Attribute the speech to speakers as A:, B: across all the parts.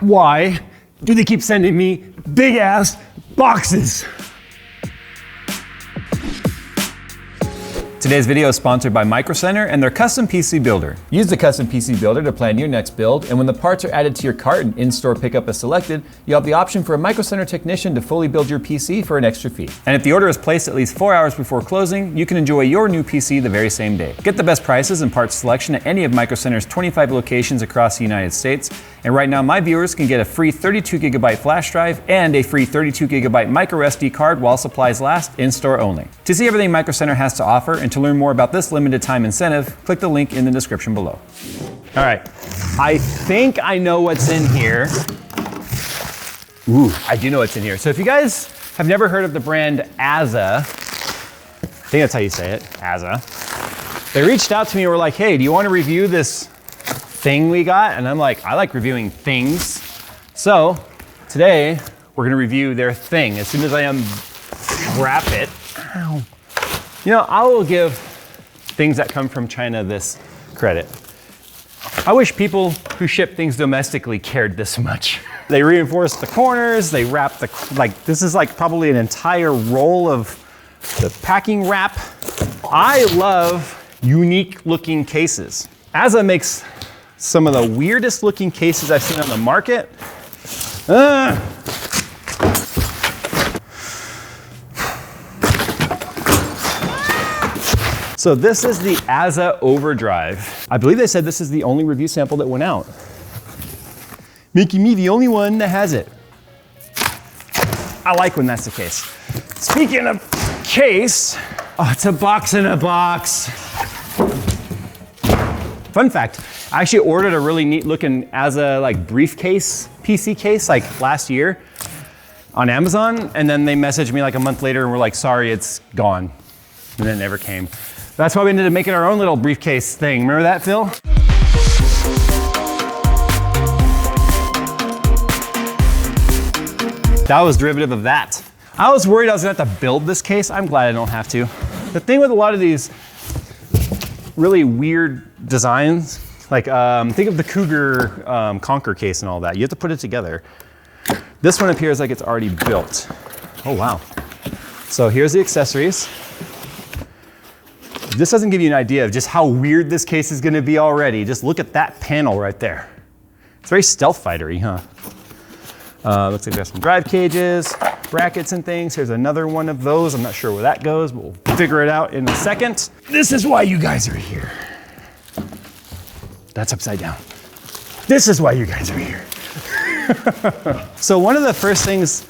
A: why do they keep sending me big ass boxes? Today's video is sponsored by Micro Center and their custom PC builder. Use the custom PC builder to plan your next build, and when the parts are added to your cart and in-store pickup is selected, you'll have the option for a Micro Center technician to fully build your PC for an extra fee. And if the order is placed at least 4 hours before closing, you can enjoy your new PC the very same day. Get the best prices and parts selection at any of Micro Center's 25 locations across the United States. And right now, my viewers can get a free 32GB flash drive and a free 32GB micro SD card while supplies last, in-store only. To see everything Micro Center has to offer and to learn more about this limited time incentive, click the link in the description below. All right, I think I know what's in here. Ooh, I do know what's in here. So if you guys have never heard of the brand Aza, I think that's how you say it, Aza. They reached out to me and were like, hey, do you want to review this thing we got? And I'm like, I like reviewing things. So today we're gonna review their thing. As soon as I unwrap it, ow. You know, I will give things that come from China this credit. I wish people who ship things domestically cared this much. They reinforce the corners, they wrap this is like probably an entire roll of the packing wrap. I love unique looking cases. Aza makes some of the weirdest looking cases I've seen on the market. So this is the Aza Overdrive. I believe they said this is the only review sample that went out, making me the only one that has it. I like when that's the case. Speaking of case, oh, it's a box in a box. Fun fact, I actually ordered a really neat looking Aza briefcase, PC case last year on Amazon, and then they messaged me a month later and were like, sorry, it's gone. And it never came. That's why we ended up making our own little briefcase thing. Remember that, Phil? That was derivative of that. I was worried I was gonna have to build this case. I'm glad I don't have to. The thing with a lot of these really weird designs, think of the Cougar Conquer case and all that. You have to put it together. This one appears like it's already built. Oh, wow. So here's the accessories. This doesn't give you an idea of just how weird this case is gonna be already. Just look at that panel right there. It's very stealth fighter-y, huh? Looks like we have some drive cages, brackets and things. Here's another one of those. I'm not sure where that goes, but we'll figure it out in a second. This is why you guys are here. That's upside down. This is why you guys are here. So one of the first things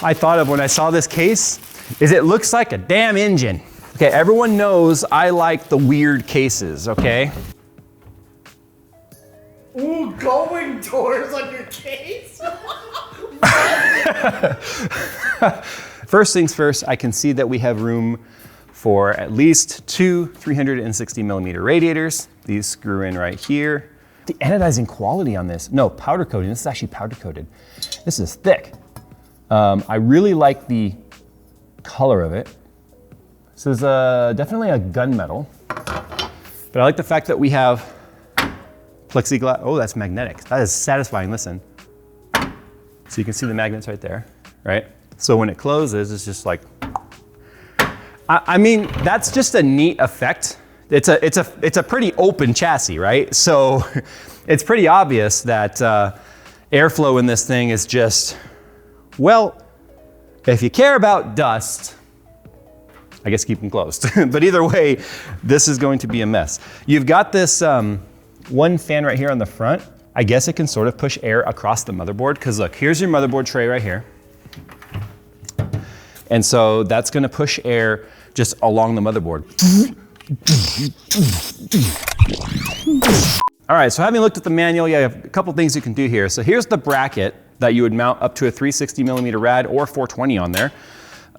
A: I thought of when I saw this case is it looks like a damn engine. Okay, everyone knows I like the weird cases, okay?
B: Ooh, going doors on your case?
A: First things first, I can see that we have room for at least two 360mm radiators. These screw in right here. The anodizing quality on this, no, powder coating. This is actually powder coated. This is thick. I really like the color of it. This is definitely a gunmetal, but I like the fact that we have plexiglass. Oh, that's magnetic. That is satisfying, listen. So you can see the magnets right there, right? So when it closes, it's just like, I mean, that's just a neat effect. It's a pretty open chassis, right? So it's pretty obvious that airflow in this thing is just, well, if you care about dust, I guess keep them closed. But either way, this is going to be a mess. You've got this one fan right here on the front. I guess it can sort of push air across the motherboard, because look, here's your motherboard tray right here. And so that's gonna push air just along the motherboard. All right, so having looked at the manual, you have a couple things you can do here. So here's the bracket that you would mount up to a 360mm rad or 420 on there.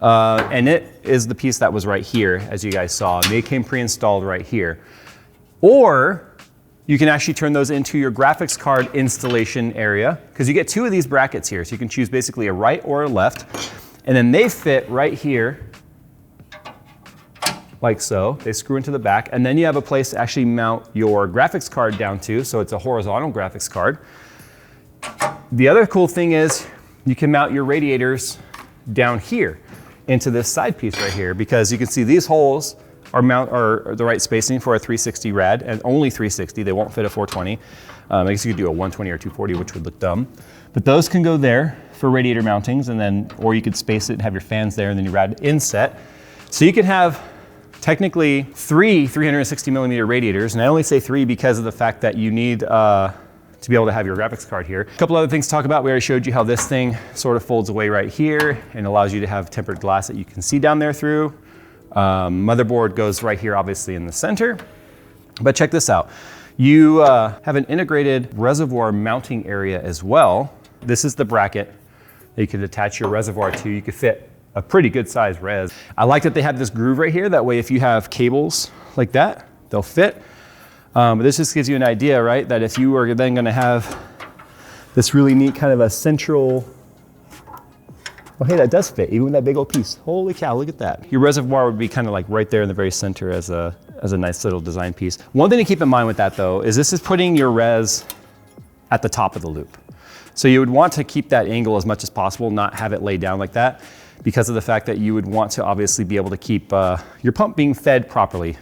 A: And it is the piece that was right here, as you guys saw. They came pre-installed right here. Or you can actually turn those into your graphics card installation area, because you get two of these brackets here. So you can choose basically a right or a left. And then they fit right here, like so. They screw into the back. And then you have a place to actually mount your graphics card down to. So it's a horizontal graphics card. The other cool thing is you can mount your radiators down here into this side piece right here, because you can see these holes are the right spacing for a 360 rad, and only 360. They won't fit a 420. I guess you could do a 120 or 240, which would look dumb. But those can go there for radiator mountings, and then, or you could space it and have your fans there, and then your rad inset. So you can have technically 3 360 millimeter radiators, and I only say 3 because of the fact that you need to be able to have your graphics card here. A couple other things to talk about. We already showed you how this thing sort of folds away right here and allows you to have tempered glass that you can see down there through. Motherboard goes right here, obviously in the center. But check this out. You have an integrated reservoir mounting area as well. This is the bracket that you could attach your reservoir to. You could fit a pretty good size res. I like that they have this groove right here. That way if you have cables like that, they'll fit. But this just gives you an idea, right? That if you are then gonna have this really neat kind of a central, oh hey, that does fit, even with that big old piece. Holy cow, look at that. Your reservoir would be kind of like right there in the very center as a nice little design piece. One thing to keep in mind with that though, is this is putting your res at the top of the loop. So you would want to keep that angle as much as possible, not have it lay down like that, because of the fact that you would want to obviously be able to keep your pump being fed properly,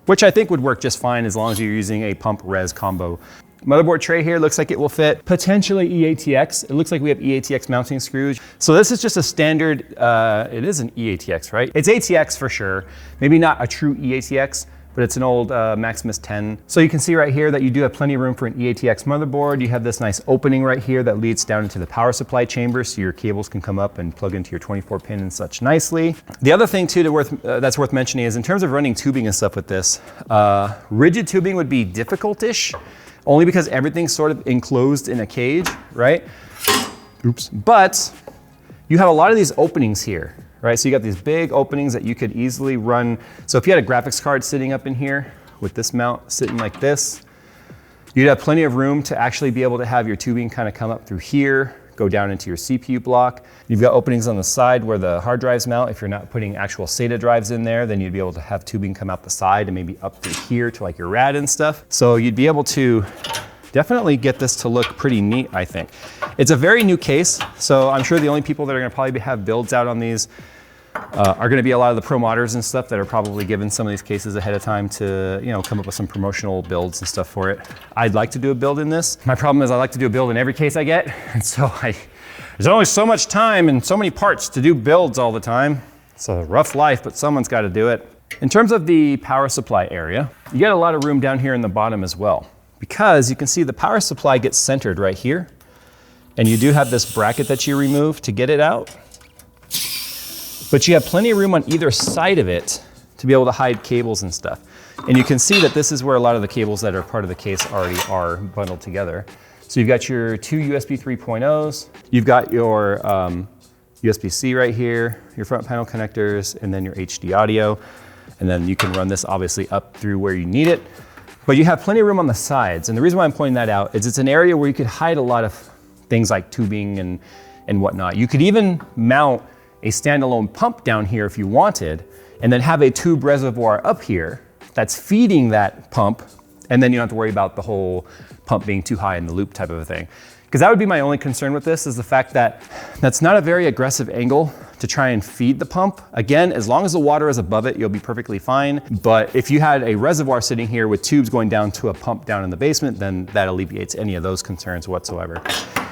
A: which I think would work just fine as long as you're using a pump res combo. Motherboard tray here looks like it will fit potentially EATX. It looks like we have EATX mounting screws. So this is just a standard, it is an EATX, right? It's ATX for sure. Maybe not a true EATX, but it's an old Maximus 10. So you can see right here that you do have plenty of room for an EATX motherboard. You have this nice opening right here that leads down into the power supply chamber, so your cables can come up and plug into your 24 pin and such nicely. The other thing too that's worth mentioning is in terms of running tubing and stuff with this, rigid tubing would be difficult-ish, only because everything's sort of enclosed in a cage, right? Oops. But you have a lot of these openings here, right? So you got these big openings that you could easily run. So if you had a graphics card sitting up in here with this mount sitting like this, you'd have plenty of room to actually be able to have your tubing kind of come up through here, go down into your CPU block. You've got openings on the side where the hard drives mount. If you're not putting actual SATA drives in there, then you'd be able to have tubing come out the side and maybe up through here to like your rad and stuff. So you'd be able to definitely get this to look pretty neat, I think. It's a very new case, so I'm sure the only people that are gonna probably have builds out on these are gonna be a lot of the pro modders and stuff that are probably given some of these cases ahead of time to, you know, come up with some promotional builds and stuff for it. I'd like to do a build in this. My problem is I like to do a build in every case I get, and so there's only so much time and so many parts to do builds all the time. It's a rough life, but someone's gotta do it. In terms of the power supply area, you got a lot of room down here in the bottom as well, because you can see the power supply gets centered right here, and you do have this bracket that you remove to get it out. But you have plenty of room on either side of it to be able to hide cables and stuff. And you can see that this is where a lot of the cables that are part of the case already are bundled together. So you've got your 2 USB 3.0s, you've got your USB-C right here, your front panel connectors, and then your HD audio. And then you can run this obviously up through where you need it. But you have plenty of room on the sides. And the reason why I'm pointing that out is it's an area where you could hide a lot of things like tubing and whatnot. You could even mount a standalone pump down here if you wanted, and then have a tube reservoir up here that's feeding that pump, and then you don't have to worry about the whole pump being too high in the loop type of a thing. Because that would be my only concern with this, is the fact that that's not a very aggressive angle to try and feed the pump. Again, as long as the water is above it, you'll be perfectly fine. But if you had a reservoir sitting here with tubes going down to a pump down in the basement, then that alleviates any of those concerns whatsoever.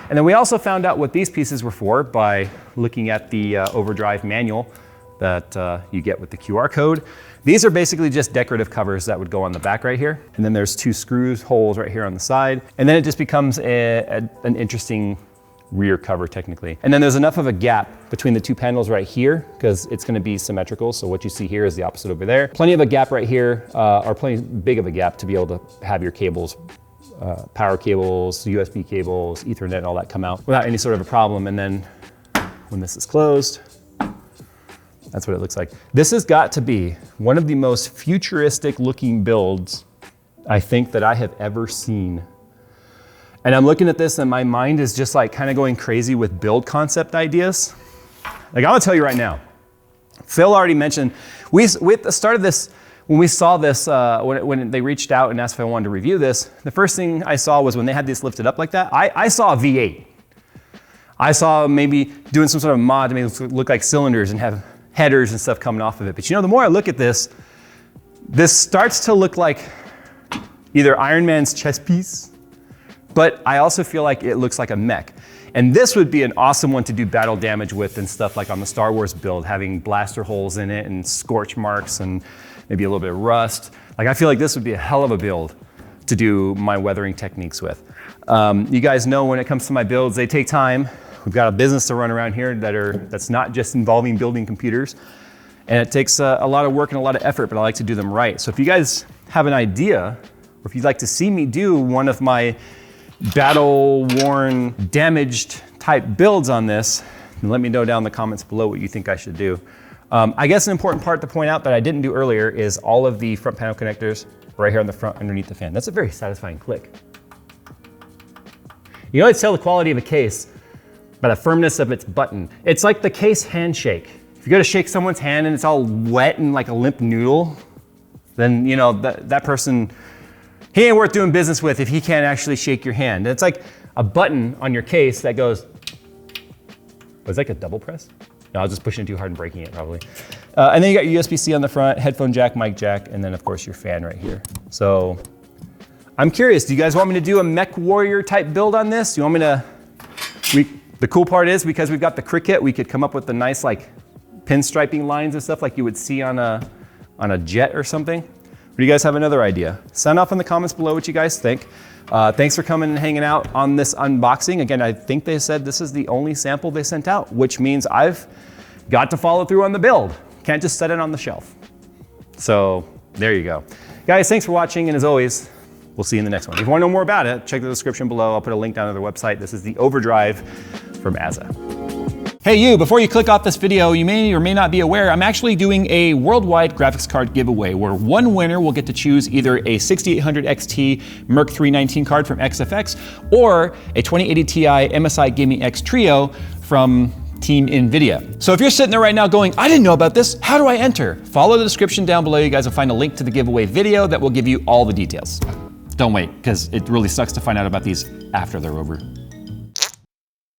A: And then we also found out what these pieces were for by looking at the overdrive manual that you get with the QR code. These are basically just decorative covers that would go on the back right here. And then there's 2 screws holes right here on the side. And then it just becomes an interesting rear cover technically. And then there's enough of a gap between the 2 panels right here, because it's gonna be symmetrical. So what you see here is the opposite over there. Plenty of a gap right here, or plenty big of a gap to be able to have your cables, power cables, USB cables, Ethernet, and all that come out without any sort of a problem. And then when this is closed, that's what it looks like. This has got to be one of the most futuristic looking builds I think that I have ever seen. And I'm looking at this and my mind is just like kind of going crazy with build concept ideas. Like, I'm gonna tell you right now, Phil already mentioned, at the start of this, when we saw this, when they reached out and asked if I wanted to review this, the first thing I saw was when they had this lifted up like that, I saw a V8. I saw maybe doing some sort of mod to make it look like cylinders and have headers and stuff coming off of it. But you know, the more I look at this starts to look like either Iron Man's chest piece, but I also feel like it looks like a mech. And this would be an awesome one to do battle damage with and stuff like on the Star Wars build, having blaster holes in it and scorch marks and maybe a little bit of rust. Like, I feel like this would be a hell of a build to do my weathering techniques with. You guys know when it comes to my builds, they take time. We've got a business to run around here that's not just involving building computers. And it takes a lot of work and a lot of effort, but I like to do them right. So if you guys have an idea, or if you'd like to see me do one of my battle-worn, damaged type builds on this, then let me know down in the comments below what you think I should do. I guess an important part to point out that I didn't do earlier is all of the front panel connectors right here on the front underneath the fan. That's a very satisfying click. You can always tell the quality of a case by the firmness of its button. It's like the case handshake. If you go to shake someone's hand and it's all wet and like a limp noodle, then you know that person, he ain't worth doing business with if he can't actually shake your hand. It's like a button on your case that goes, was that like a double press? No, I was just pushing it too hard and breaking it probably. And then you got your USB-C on the front, headphone jack, mic jack, and then of course your fan right here. So I'm curious, do you guys want me to do a Mech Warrior type build on this? Do you want me to, the cool part is because we've got the Cricut, we could come up with the nice like pinstriping lines and stuff like you would see on a jet or something. Or do you guys have another idea? Sound off in the comments below what you guys think. Thanks for coming and hanging out on this unboxing. Again, I think they said this is the only sample they sent out, which means I've got to follow through on the build. Can't just set it on the shelf. So there you go. Guys, thanks for watching, and as always, we'll see you in the next one. If you want to know more about it, check the description below. I'll put a link down to their website. This is the Overdrive from Azza. Hey you, before you click off this video, you may or may not be aware, I'm actually doing a worldwide graphics card giveaway where one winner will get to choose either a 6800 XT Merc 319 card from XFX or a 2080 Ti MSI Gaming X Trio from Team NVIDIA. So if you're sitting there right now going, I didn't know about this, how do I enter? Follow the description down below. You guys will find a link to the giveaway video that will give you all the details. Don't wait, because it really sucks to find out about these after they're over.